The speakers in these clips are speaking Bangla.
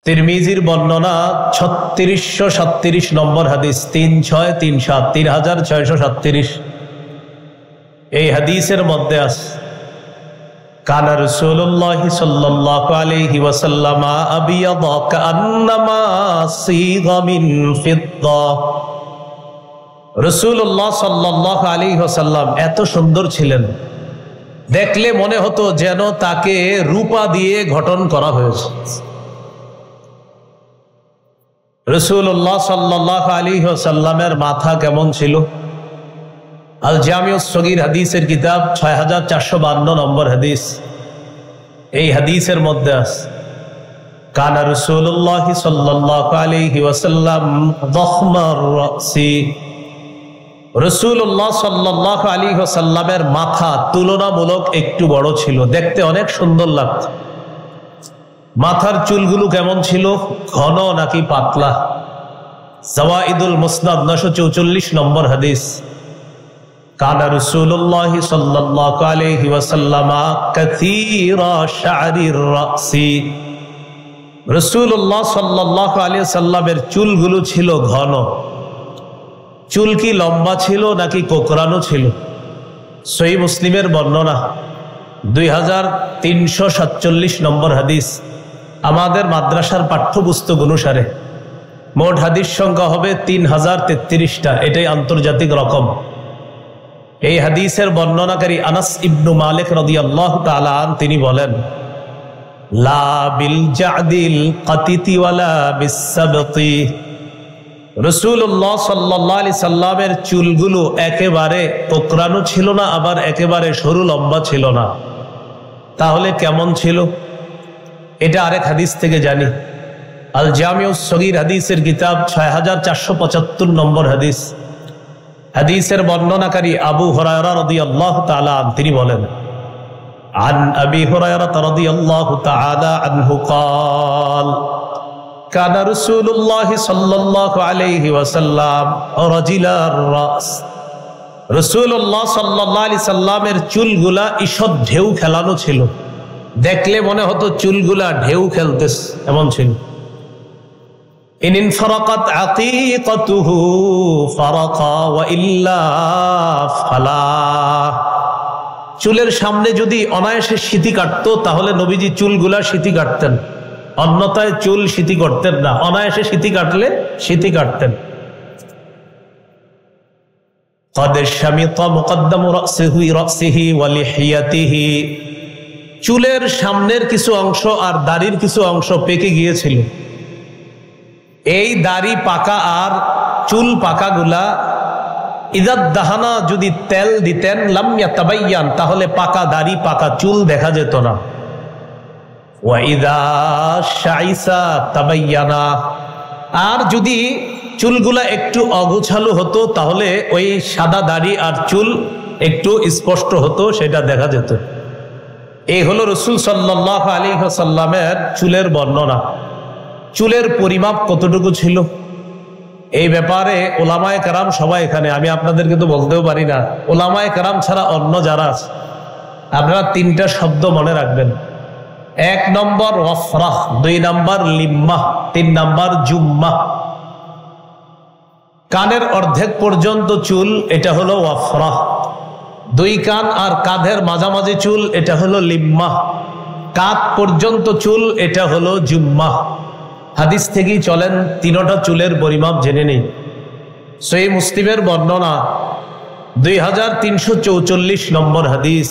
তিরমিজির বর্ণনা 3637 নম্বর হাদিস, 3637 3637। এই হাদিসের মধ্যে আছে কানা রাসূলুল্লাহ সাল্লাল্লাহু আলাইহি ওয়াসাল্লাম আবিয়াদা কান্নামা সিগা মিন ফিদ্দা। রাসূলুল্লাহ সাল্লাল্লাহু আলাইহি ওয়াসাল্লাম এত সুন্দর ছিলেন, দেখলে মনে হতো যেন তাকে রূপা দিয়ে গঠন করা হয়েছে। রাসূলুল্লাহ সাল্লাল্লাহু আলাইহি ওয়াসাল্লামের মাথা কেমন ছিল? আল জামিউস সগীর হাদিসের কিতাব 6452 নম্বর হাদিস। এই হাদিসের মধ্যে আছে কানা রাসূলুল্লাহ সাল্লাল্লাহু আলাইহি ওয়াসাল্লাম যখমার রাসি। রাসূলুল্লাহ সাল্লাল্লাহু আলাইহি ওয়াসাল্লামের মাথা তুলনামূলক একটু বড় ছিল, দেখতে অনেক সুন্দর লাগতো। মাথার চুলগুলো কেমন ছিল? ঘন নাকি পাতলা? জাওয়াইদুল মুসনাদ 944 নম্বর হাদিস। কানা রাসূলুল্লাহ সাল্লাল্লাহু আলাইহি ওয়াসাল্লাম কাসীরা শা'রির রাসি। রাসূলুল্লাহ সাল্লাল্লাহু আলাইহি ওয়াসাল্লামের চুলগুলো ছিল ঘন। চুল কি লম্বা ছিল নাকি কোকড়ানো ছিল? সহিহ মুসলিমের বর্ণনা 2347 নম্বর হাদিস। আমাদের মাদ্রাসার পাঠ্যপুস্তক অনুসারে মোট হাদিস সংখ্যা হবে 3033টা, এটাই আন্তর্জাতিক রকম। এই হাদিসের বর্ণনাকারী আনাস ইবনু মালিক রাদিয়াল্লাহু তাআলা আনহু তিনি বলেন, লা বিল জাদিল কাতিতি ওয়ালা বিসসাবতি। রাসূলুল্লাহ সাল্লাল্লাহু আলাইহি সাল্লামের চুলগুলো একেবারে কোকড়ানো ছিল না, আবার একেবারে সরু লম্বা ছিল না। তাহলে কেমন ছিল? এটা আরেক হাদিস থেকে জানি। আল জামিউস সগীর হাদিসের কিতাব 6475 নম্বর হাদিস। হাদিসের বর্ণনাকারী আবু হুরায়রা রাদিয়াল্লাহু তাআলা আনহু তিনি বলেন, আন আবি হুরায়রা রাদিয়াল্লাহু তাআলা আনহু قال কানা রাসূলুল্লাহ সাল্লাল্লাহু আলাইহি ওয়াসাল্লাম রাজিলার রাস। রাসূলুল্লাহ সাল্লাল্লাহু আলাইহি সাল্লামের চুলগুলা ঈষৎ ঢেউ খেলানো ছিল, দেখলে মনে হতো চুলগুলা ঢেউ খেলতেছে এমন ছিল। ইন ফারাকাত আকিকাতুহু ফারাকা ওয়া ইল্লা ফালা। চুলের সামনে যদি অনায়াসে সিঁথি কাটতো তাহলে নবীজি চুলগুলা সিঁথি কাটতেন, অন্যথায় চুল সিঁথি করতেন না। অনায়াসে সিঁথি কাটলে সিঁথি কাটতেন। قد شمط مقدم رأسه ولحيته। চুলের সামনের কিছু অংশ আর দাড়ির কিছু অংশ পেকে গিয়েছিল। এই দাড়ি পাকা আর চুল পাকাগুলা ইদা দাহানা যদি তেল দিতেন লাম ইয়াতাবায়ান, তাহলে পাকা দাড়ি পাকা চুল দেখা যেত না। ওয়া ইদা শাইসা তাবায়ানা, আর যদি চুলগুলা একটু অগোছালো হতো তাহলে ওই সাদা দাড়ি আর চুল একটু স্পষ্ট হতো, সেটা দেখা যেত। এই হলো রাসূল সাল্লাল্লাহু আলাইহি ওয়াসাল্লামের চুলের বর্ণনা। চুলের পরিমাপ কতটুকু ছিল এই ব্যাপারে ওলামায়ে কেরাম সবাই এখানে, আমি আপনাদেরকে তো বলতেও পারি না। ওলামায়ে কেরাম ছাড়া অন্য যারা আছে আপনারা 3টা শব্দ মনে রাখবেন। 1 নম্বর ওয়াফরাহ, 2 নম্বর লিম্মাহ, 3 নম্বর জুম্মাহ। কানের অর্ধেক পর্যন্ত চুল, এটা হলো ওয়াফরাহ। 2 কান আর কাঁধের মাঝামাঝি চুল, এটা হলো লিম্মাহ। কাঁধ পর্যন্ত চুল, এটা হলো জুম্মাহ। হাদিস থেকেই চলেন 3টা চুলের পরিমাপ জেনে নেই। সহিহ মুসলিমের বর্ণনা 2344 নম্বর হাদিস।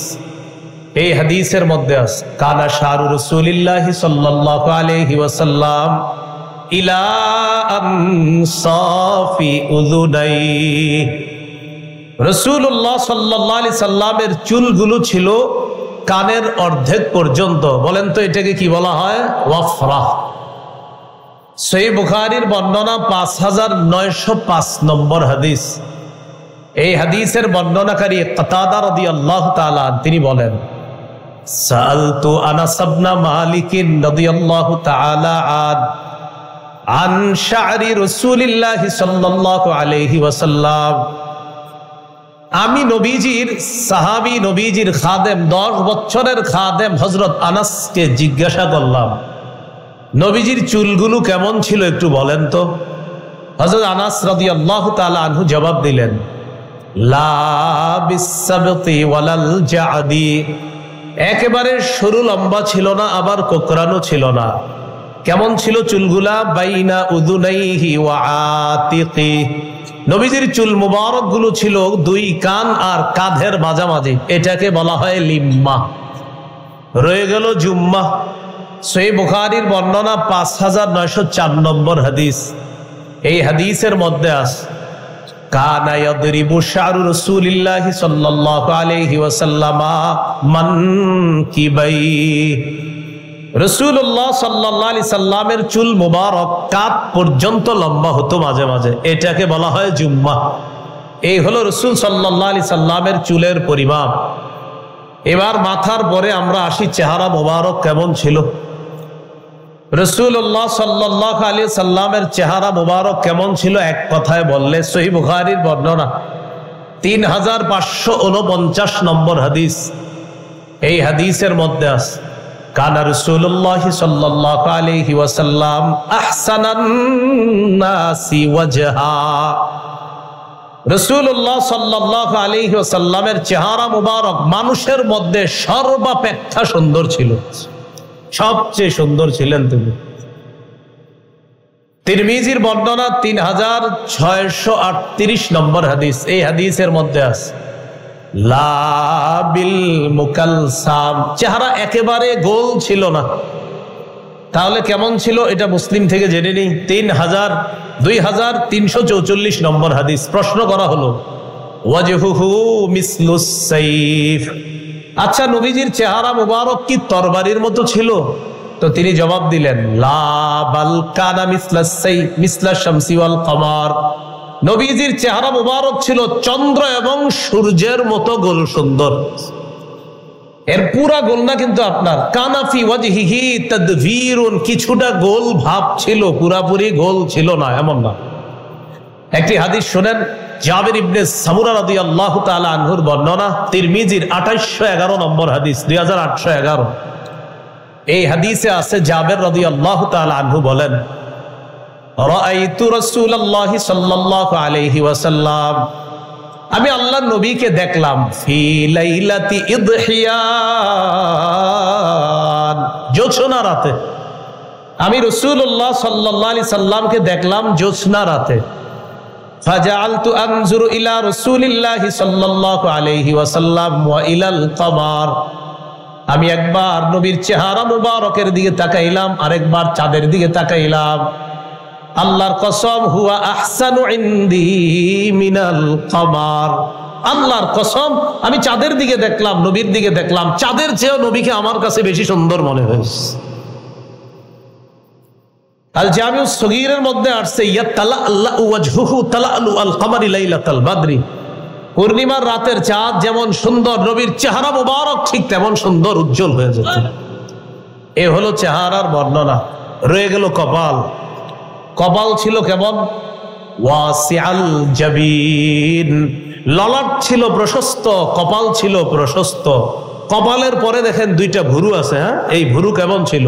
এই হাদিসের মধ্যে আছে কানা শারু রাসূলিল্লাহি সাল্লাল্লাহু আলাইহি ওয়াসাল্লাম ইলা আনসাফি উযুনাই। রাসূলুল্লাহ সাল্লাল্লাহু আলাইহি সাল্লামের চুলগুলো ছিল কানের অর্ধেক পর্যন্ত। বলেন তো এটাকে কি বলা হয়? ওয়াফরাহ। সহিহ বুখারীর বর্ণনা 5905 নম্বর হাদিস। এই হাদিসের বর্ণনাকারী কাতাদা রাদিয়াল্লাহু তাআলা তিনি বলেন, সাআলতু আনাস ইবনে মালিক রাদিয়াল্লাহু তাআলা আন শা'রি রাসূলিল্লাহ সাল্লাল্লাহু আলাইহি ওয়াসাল্লাম। আমি নবীজির সাহাবী, নবীজির খাদেম, 10 বছরের খাদেম হযরত আনাসকে জিজ্ঞাসা করলাম, নবীজির চুলগুলো কেমন ছিল একটু বলেন তো। হযরত আনাস রাদিয়াল্লাহু তাআলা আনহু জবাব দিলেন, লা বিসসাবতি ওয়ালাল জাদি, একেবারে সরু লম্বা ছিল না, আবার কোকড়ানো ছিল না। কেমন ছিল চুলগুলা? বাইনা উযুনাইহি ওয়া আতিকি, নবীজির চুল মুবারক গুলো ছিল দুই কান আর কাঁধের মাঝামাঝি, এটাকে বলা হয় লিম্মা। রয়ে গেল জুম্মা। সহিহ বুখারীর বর্ণনা 5904 নম্বর হাদিস। এই হাদিসের মধ্যে আছে, কানা ইয়াদরিবু শা'রু রাসূলিল্লাহি সাল্লাল্লাহু আলাইহি ওয়াসাল্লাম মানকিবাই, রাসূলুল্লাহ সাল্লাল্লাহু আলাইহি সাল্লামের চুল মুবারক কাঁধ পর্যন্ত লম্বা হতো মাঝে মাঝে, এটাকে বলা হয় জুম্মা। এই হলো রাসূল সাল্লাল্লাহু আলাইহি সাল্লামের চুলের পরিমাপ। এবার মাথার পরে আমরা আসি চেহারা মুবারক কেমন ছিল। রাসূলুল্লাহ সাল্লাল্লাহু আলাইহি সাল্লামের চেহারা মুবারক কেমন ছিল এক কথায় বললে, সহিহ বুখারীর বর্ণনা 3549 নম্বর হাদিস। এই হাদিসের মধ্যে আছে, কানা রাসূলুল্লাহ সাল্লাল্লাহু আলাইহি ওয়াসাল্লাম আহসানান নাসি ওয়াজহা, রাসূলুল্লাহ সাল্লাল্লাহু আলাইহি ওয়াসাল্লামের চেহারা মুবারক মানুষের মধ্যে সর্বাপেক্ষা সুন্দর ছিল, সবচেয়ে সুন্দর ছিলেন তিনি। তিরমিজির বর্ণনা 3638 নম্বর হাদিস। এই হাদিসের মধ্যে আছে, লা বিল মুকালসাম, চেহারা একেবারে গোল ছিল না। তাহলে কেমন ছিল এটা মুসলিম থেকে জেনে নেই। 2344 নম্বর হাদিস। প্রশ্ন করা হলো, ওয়াজহুহু মিসলুস সাইফ, আচ্ছা নবীজির চেহারা মুবারক কি তরবারির মতো ছিল? তো তিনি জবাব দিলেন, লা বাল কানা মিসলাস সাইফ মিসলাশ শামসি ওয়াল কমার, নবীজির চেহারা মুবারক ছিল চন্দ্র এবং সূর্যের মতো গোল সুন্দর। এর পুরা গোল না কিন্তু আপনার, কানাফি ওয়াজহিহি তাদভীরুন, কিছুটা গোল ভাব ছিল, পুরাপুরি গোল ছিল না এমন না। একটি হাদিস শুনেন, জাবির ইবনে সামুরা রাদিয়াল্লাহু তাআলা আনহুর বর্ণনা, তিরমিজির 2811 নম্বর হাদিস, 2811। এই হাদিসে আছে, জাবির রাদিয়াল্লাহু তাআলা আনহু বলেন, রাআইতু রাসূলুল্লাহি সাল্লাল্লাহু আলাইহি ওয়াসাল্লাম, আমি আল্লাহর নবীকে দেখলাম, ফি লাইলাতি ইদহিয়ান, জোছনা রাতে। আমি রাসূলুল্লাহ সাল্লাল্লাহু আলাইহি সাল্লামকে দেখলাম জোছনা রাতে। ফাজআলতু আনজুরু ইলা রাসূলিল্লাহি সাল্লাল্লাহু আলাইহি ওয়াসাল্লাম ওয়া ইলাল কমার, আমি একবার নবীর চেহারা মুবারকের দিকে তাকাইলাম, আরেকবার চাঁদের দিকে তাকাইলাম। আল্লাহর কসম, হুয়া আহসানু ইনদি মিনাল কমার, আল্লাহর কসম আমি চাঁদের দিকে দেখলাম, নবীর দিকে দেখলাম, চাঁদের চেয়েও নবীকে আমার কাছে বেশি সুন্দর মনে হয়েছে। আল জামিউস সগীরের মধ্যে আসছে, ইয়াতালাল্লাহু ওয়াজহুহু তালালু আল কমারি লাইলাতাল বদরি, পূর্ণিমার রাতের চাঁদ যেমন সুন্দর, নবীর চেহারা মুবারক ঠিক তেমন সুন্দর উজ্জ্বল হয়ে যেত। এ হলো চেহারার বর্ণনা। রয়ে গেল কপাল। কপাল ছিল কেমন? ওয়াসিআল জাবিন, ললাট ছিল প্রশস্ত, কপাল ছিল প্রশস্ত। কপালের পরে দেখেন দুইটা ভুরু আছে। হ্যাঁ, এই ভুরু কেমন ছিল?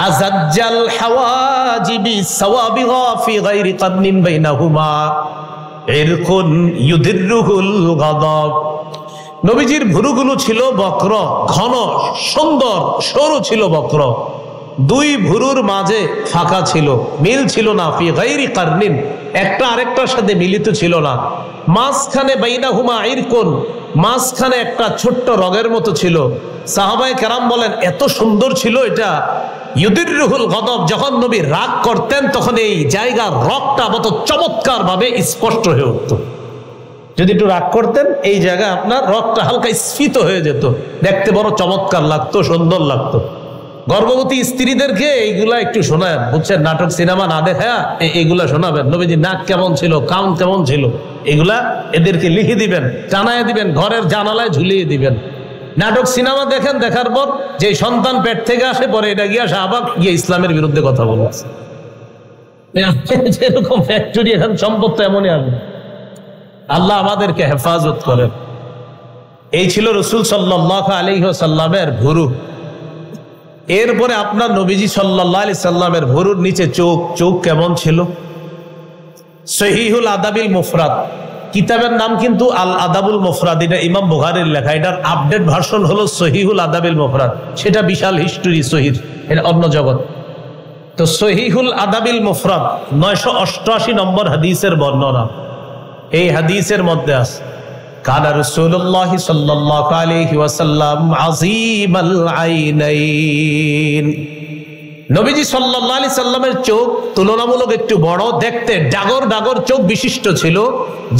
আযাজ্জাল হাওয়াজিবি সাওয়াবিগা ফি গায়রি কাদনিন বাইনাহুমা ইরকুন ইউদিররুহুল গাদাব, নবীজির ভুরুগুলো ছিল বক্র, ঘন, সুন্দর, সরু ছিল বক্র। দুই ভুরুর মাঝে ফাঁকা ছিল, মিল ছিল না। ফি গায়রি কারনিন, একটা আরেকটার সাথে মিলিত ছিল না। মাঝখানে বাইনাহুমা ইরকুন, মাঝখানে একটা ছোট্ট রগের মতো ছিল। সাহাবায়ে কেরাম বলেন এত সুন্দর ছিল এটা। ইউদিররুহুল গাদাব, যখন নবী রাগ করতেন তখন এই জায়গার রগটা মতো চমৎকার ভাবে স্পষ্ট হয়ে উঠত। যদি একটু রাগ করতেন এই জায়গায় আপনার রগটা হালকা স্ফীত হয়ে যেত, দেখতে বড় চমৎকার লাগতো, সুন্দর লাগতো। গর্ভবতী স্ত্রীদেরকে এইগুলা একটু শোনায়, বুঝছেন, নাটক সিনেমা না দেখা এইগুলা শোনাবেন। নবীজি নাক কেমন ছিল, কান কেমন ছিল, এগুলা এদেরকে লিখে দিবেন, টানায় দিবেন, ঘরের জানালায় ঝুলিয়ে দিবেন। নাটক সিনেমা দেখেন, দেখার পর যে সন্তান পেট থেকে আসে পরে এটা গিয়া শাহবাগ গিয়ে ইসলামের বিরুদ্ধে কথা বলছে। যেরকম ফ্যাক্টরি এখন সম্পদ তো এমনই আসবে। আল্লাহ আমাদেরকে হেফাজত করেন। এই ছিল রাসূল সাল্লাল্লাহু আলাইহি ওয়াসাল্লামের ভুরু। এরপরে আপনার নবীজি সাল্লাল্লাহু আলাইহি সাল্লামের ভুরুর নিচে চোখ, চোখ কেমন ছিল? সহিহুল আদাবিল মুফরাদ কিতাবের নাম কিন্তু আল আদাবুল মুফরাদ, এটা ইমাম বুখারীর লেখা। এটার আপডেট ভার্সন হলো সহিহুল আদাবিল মুফরাদ, সেটা বিশাল হিস্টরি সহিহ, এটা অন্য জগৎ। তো সহিহুল আদাবিল মুফরাদ 988 নম্বর হাদিসের বর্ণনা। এই হাদিসের মধ্যে আছে কানা রাসূলুল্লাহ সাল্লাল্লাহু আলাইহি ওয়াসাল্লাম আযীমাল আইনাইন, নবীজি সাল্লাল্লাহু আলাইহি সাল্লামের চোখ তুলনামূলক একটু বড়, দেখতে ডাগর ডাগর চোখ বিশিষ্ট ছিল।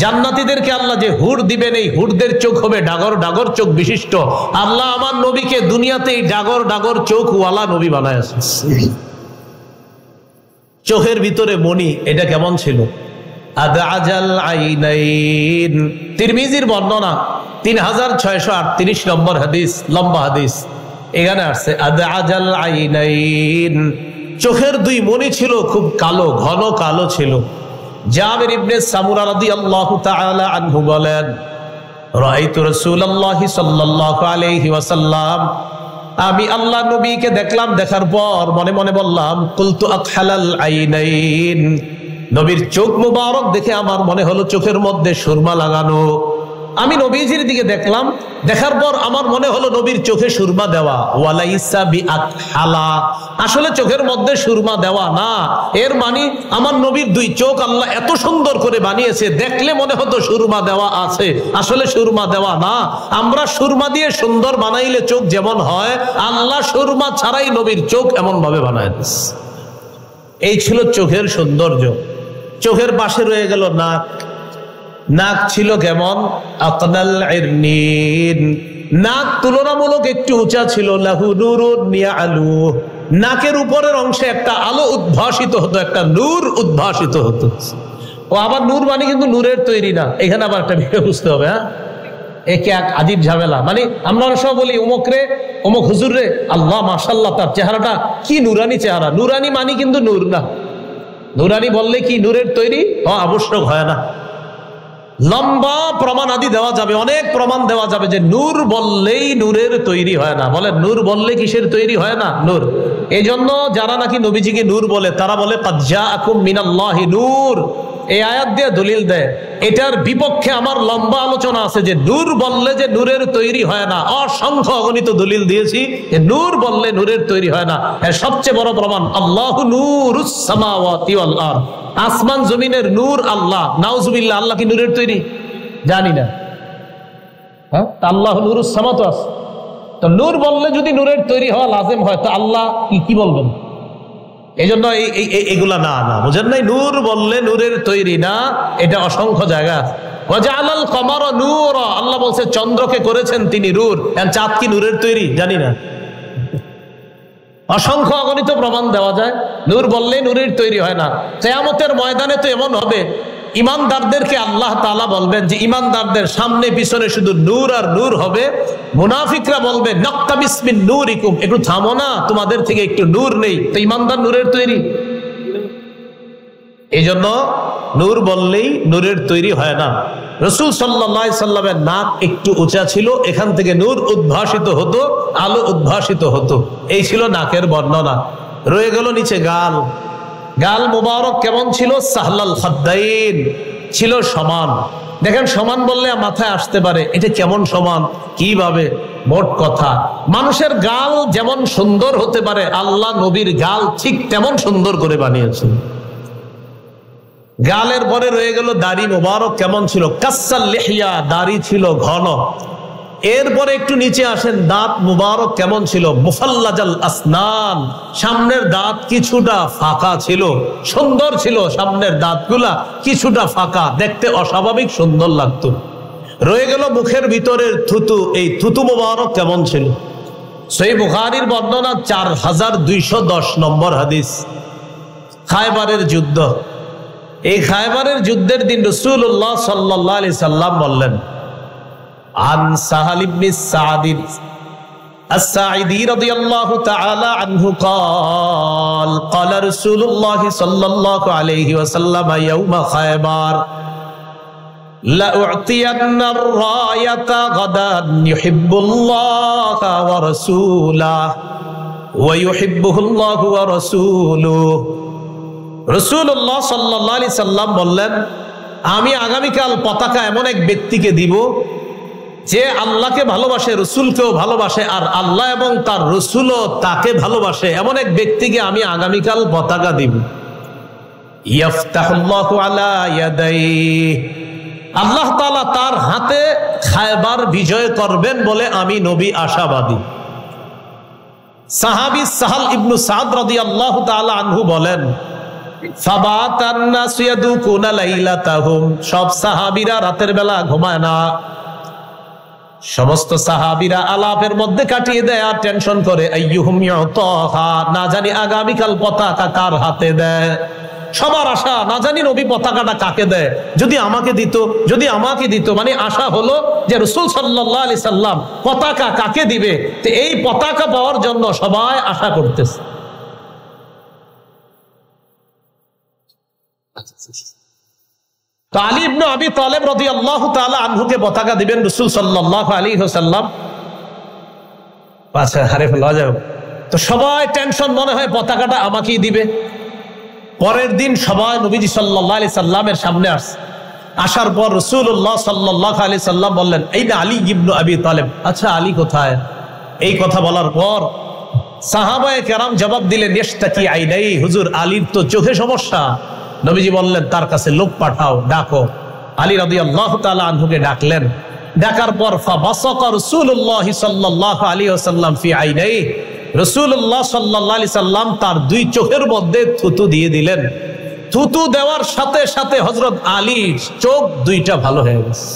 জান্নাতীদেরকে আল্লাহ যে হুর দিবেন, এই হুরদের চোখ হবে ডাগর ডাগর চোখ বিশিষ্ট। আল্লাহ আমার নবীকে দুনিয়াতেই ডাগর ডাগর চোখ ওয়ালা নবী বানায়ছেন। চোখের ভিতরে মণি, এটা কেমন ছিল? আদাজাল আইনাইন, তিরমিজির বর্ণনা 3638 নম্বর হাদিস, লম্বা হাদিস। এখানে আসছে আদাজাল আইনাইন, চোখের দুই মণি ছিল খুব কালো, ঘন কালো ছিল। জাবির ইবনে সামুরা রাদিয়াল্লাহু তাআলা আনহু বলেন, রাআইতু রাসূলুল্লাহি সাল্লাল্লাহু আলাইহি ওয়াসাল্লাম, আমি আল্লাহ নবীকে দেখলাম, দেখার পর মনে মনে বললাম কুলতু আকহালাল আইনাইন, নবীর চোখ মুবারক দেখে আমার মনে হলো চোখের মধ্যে সুরমা লাগানো। আমি নবীজির দিকে দেখলাম, দেখার পর আমার মনে হলো নবীর চোখে সুরমা দেওয়া। ওয়ালাইসা বিআকহালা, আসলে চোখের মধ্যে সুরমা দেওয়া না। এর মানে আমার নবীর দুই চোখ আল্লাহ এত সুন্দর করে বানিয়েছে, দেখলে মনে হতো সুরমা দেওয়া আছে, আসলে সুরমা দেওয়া না। আমরা সুরমা দিয়ে সুন্দর বানাইলে চোখ যেমন হয়, আল্লাহ সুরমা ছাড়াই নবীর চোখ এমন ভাবে বানায় দিয়েছে। এই ছিল চোখের সৌন্দর্য। চোখের পাশে রয়ে গেল নাক। নাক ছিল কেমন? আকনাল ইরনিন, নাক তুলনামূলক একটু উঁচা ছিল। লাহু নূরুন ইয়ালু, নাকের উপরের অংশে একটা আলো উদ্ভাসিত হতো, একটা নূর উদ্ভাসিত হতো। ও আবার নূর মানে কিন্তু নূরের তৈরি না, এখানে আবার একটা বিষয় বুঝতে হবে। হ্যাঁ, একে এক আজীব ঝামেলা। মানে আমরা সব বলি অমুক রে, অমুক হুজুর রে, আল্লাহ মাশাআল্লাহ তার চেহারাটা কি নুরানি চেহারা। নুরানি মানে কিন্তু নূর না। নুরানি বললে কি নূরের তৈরি? আবশ্যক হয় না। লম্বা প্রমাণ আদি দেওয়া যাবে, অনেক প্রমাণ দেওয়া যাবে যে নূর বললেই নূরের তৈরি হয় না। বলে নূর বললে কিসের তৈরি হয় না? নূর। এই জন্য যারা নাকি নবীজিকে নূর বলে, তারা বলে কাদ জাআকুম মিনাল্লাহি নূর, এই আয়াত দিয়ে দলিল দেয়। এটার বিপক্ষে আমার লম্বা আলোচনা আছে যে নূর বললে যে নূরের তৈরি হয় না। অসংখ্য অগণিত দলিল দিয়েছি যে নূর বললে নূরের তৈরি হয় না। এর সবচেয়ে বড় প্রমাণ আল্লাহু নূরুস সামাওয়াতি ওয়াল আরদ, আসমান জমিনের নূর আল্লাহ। নাউজুবিল্লাহ, আল্লাহ কি নূরের তৈরি? জানি না। হ্যাঁ, আল্লাহু নূরুস সামাওয়াতি ওয়াল আরদ, তো নূর বললে যদি নূরের তৈরি হওয়া লাজিম হয়, তো আল্লাহ কি বলবেন? এই জন্য এগুলা না না বুঝেন নাই। নূর বললে নূরের তৈরি না, এটা অসংখ্য জায়গা। ওয়াজআলাল কমারা নূরা, আল্লাহ বলছে চন্দ্রকে করেছেন তিনি নূর। চাঁদ কি নূরের তৈরি? জানি না। অসংখ্য অগণিত প্রমাণ দেওয়া যায়, নূর বললে নূরের তৈরি হয় না। কিয়ামতের ময়দানে তো এমন হবে, ইমানদারদেরকে আল্লাহ তাআলা বলবেন যে ইমানদারদের সামনে পিছনে শুধু নূর আর নূর হবে। মুনাফিকরা বলবে নাক্তাবিস মিন নূরিকুম, একটু থামো না, তোমাদের থেকে একটু নূর নেই। তো ইমানদার নূরের তৈরি। এই জন্য নূর বললেই নূরের তৈরি হয় না। রাসূল সাল্লাল্লাহু আলাইহি সাল্লামের নাক একটু উঁচা ছিল, এখান থেকে নূর উদ্ভাসিত হতো, আলো উদ্ভাসিত হতো। এই ছিল নাকের বর্ণনা। রয়ে গেল নিচে গাল। গাল মুবারক কেমন ছিল? সাহলাল খাদ্দাইন, ছিল সমান। দেখেন, সমান বললে মাথায় আসতে পারে এটা কেমন সমান, কিভাবে? মোট কথা, মানুষের গাল যেমন সুন্দর হতে পারে, আল্লাহ নবীর গাল ঠিক তেমন সুন্দর করে বানিয়েছেন। গালের পরে রয়ে গেল দাড়ি মুবারক কেমন ছিল? কাসাল লিহিয়া, দাড়ি ছিল ঘন। এরপরে একটু নিচে আসেন, দাঁত মুবারক কেমন ছিল? মুফাল্লাজাল আসনান, সামনের দাঁত কিছুটা ফাঁকা ছিল, সুন্দর ছিল সামনের দাঁতগুলা, কিছুটা ফাঁকা, দেখতে অস্বাভাবিক সুন্দর লাগতো। রয়ে গেল মুখের ভিতরের থুতু, এই থুতু মুবারক কেমন ছিল? সহিহ বুখারীর বর্ণনা 4210 নম্বর হাদিস। খায়বারের যুদ্ধ, এই খায়বারের যুদ্ধের দিন রাসূলুল্লাহ সাল্লাল্লাহু আলাইহি সাল্লাম বললেন, আন সাহাল ইবনে সাদ আস-সাঈদী রাদিয়াল্লাহু তাআলা আনহু قال قال رسول الله صلى الله عليه وسلم يوم خيبر لا أعطين الراية غدا يحب الله ورسوله ওয়া ইউহিব্বুহুল্লাহু ওয়া রাসূলুহু। রাসূলুল্লাহ সাল্লাল্লাহু আলাইহি সাল্লাম বললেন, আমি আগামীকাল পতাকা এমন এক ব্যক্তিকে দিব যে আল্লাহকে ভালোবাসে, রসুলকেও ভালোবাসে, আর আল্লাহ এবং তার রসুলও তাকে ভালোবাসে, এমন এক ব্যক্তিকে আমি আগামীকাল পতাকা দিব। ইয়াফতাহুল্লাহু আলা ইয়াদাইহি, আল্লাহ তাআলা তার হাতে খায়বার বিজয় করবেন বলে আমি নবী আশাবাদী। সাহাবী সাহাল ইবনু সাদ রাদিয়াল্লাহু তাআলা আনহু বলেন, ফাবাতান নাসু ইয়াদুকুনা লাইলাতাহুম, সব সাহাবীরা রাতের বেলা ঘুমায় না, সমস্ত সাহাবীরা আলাপের মধ্যে কাটিয়ে দেয় আর টেনশন করে, আইয়ুহুম ইউতাহা, না জানি আগামীকাল পতাকা কার হাতে দেয়। সবার আশা, না জানি নবী পতাকাটা কাকে দেয়, যদি আমাকে দিত, যদি আমাকে দিত, মানে আশা হলো যে রাসূল সাল্লাল্লাহু আলাইহি সাল্লাম পতাকা কাকে দিবে। তো এই পতাকা পাওয়ার জন্য সবাই আশা করতেছে। তো আলী ইবনে আবি তালেব রাদিয়াল্লাহু তাআলা আনহুকে পতাকা দিবেন রাসূল সাল্লাল্লাহু আলাইহি ওয়াসাল্লাম। আচ্ছা, হারে ফেলা যাবে। তো সবাই টেনশন, মনে হয় পতাকাটা আমাকেই দিবে। পরের দিন সবাই নবীজি সাল্লাল্লাহু আলাইহি সাল্লামের সামনে আসছে। আসার পর রাসূলুল্লাহ সাল্লাল্লাহু আলাইহি সাল্লাম বললেন, এই না আলী ইবনে আবি তালেব, আচ্ছা আলী কোথায়? এই কথা বলার পর সাহাবায়ে কেরাম জবাব দিলেন, ইশতাকি আইনাই, হুজুর আলীর তো চোখে সমস্যা। নবীজি বললেন, তার কাছে লোক পাঠাও, ডাকো। আলী রাদিয়াল্লাহু তাআলা আনহুকে ডাকলেন। ডাকার পর ফাবাসাকা রাসূলুল্লাহ সাল্লাল্লাহু আলাইহি ওয়াসাল্লাম ফি আইনাই, রাসূলুল্লাহ সাল্লাল্লাহু আলাইহি সাল্লাম তার দুই চোখের মধ্যে থুতু দিয়ে দিলেন। থুতু দেওয়ার সাথে সাথে হযরত আলীর চোখ দুইটা ভালো হয়ে গেছে।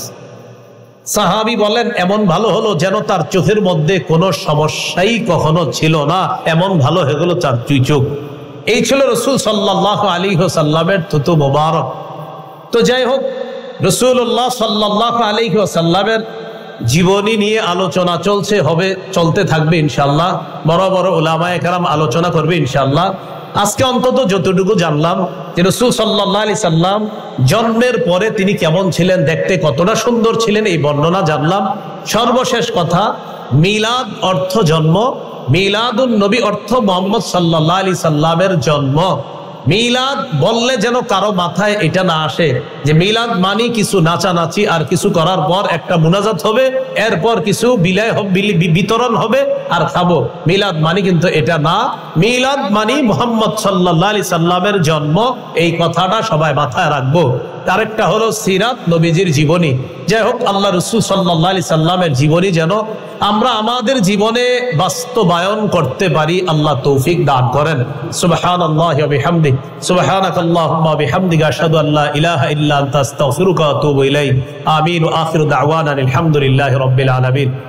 সাহাবী বলেন, এমন ভালো হলো যেন তার চোখের মধ্যে কোনো সমস্যাই কখনো ছিল না, এমন ভালো হয়ে গেল তার দুই চোখ। এই ছিল রাসূল সাল্লাল্লাহু আলাইহি ওয়াসাল্লামের থুতু মোবারক। তো যাই হোক, রাসূলুল্লাহ সাল্লাল্লাহু আলাইহি ওয়াসাল্লামের জীবনী নিয়ে আলোচনা চলছে, হবে, চলতে থাকবে ইনশাআল্লাহ। বড় বড় উলামায়ে কেরাম আলোচনা করবে ইনশাআল্লাহ। আজকে অন্তত যতটুকু জানলাম যে রাসূল সাল্লাল্লাহু আলাইহি সাল্লাম জন্মের পরে তিনি কেমন ছিলেন, দেখতে কতটা সুন্দর ছিলেন, এই বর্ণনা জানলাম। সর্বশেষ কথা, মিলাদ অর্থ জন্ম, মিলাদুন নবী অর্থ মুহাম্মদ সাল্লাল্লাহু আলাইহি সাল্লামের জন্ম। মিলাদ বললে যেন কারো মাথায় এটা না আসে যে মিলাদ মানি কিছু নাচানাচি আর কিছু করার পর একটা মুনাজাত হবে, এরপর কিছু বিলাই বিতরণ হবে আর খাবো। মিলাদ মানি কিন্তু এটা না। মিলাদ মানি মুহাম্মদ সাল্লাল্লাহু আলাইহি সাল্লামের জন্ম, এই কথাটা সবাই মাথায় রাখবো। আরেকটা হলো সিরাত, নবীজির জীবনী। যাই হোক, আল্লাহ রাসূল সাল্লাল্লাহু আলাইহি সাল্লামের জীবনী যেন আমরা আমাদের জীবনে বাস্তবায়ন করতে পারি, আল্লাহ তৌফিক দান করেন। সুবহানাল্লাহি ওয়া বিহামদিহি, সুবহানাকাল্লাহুম্মা ওয়া বিহামদিকা, আশহাদু আল্লা ইলাহা ইল্লা আনতা, আস্তাগফিরুকা ওয়া আতুবু ইলাইক। আমিন। ওয়া আখিরু দাওয়ানা আলহামদুলিল্লাহি রাব্বিল আলামিন।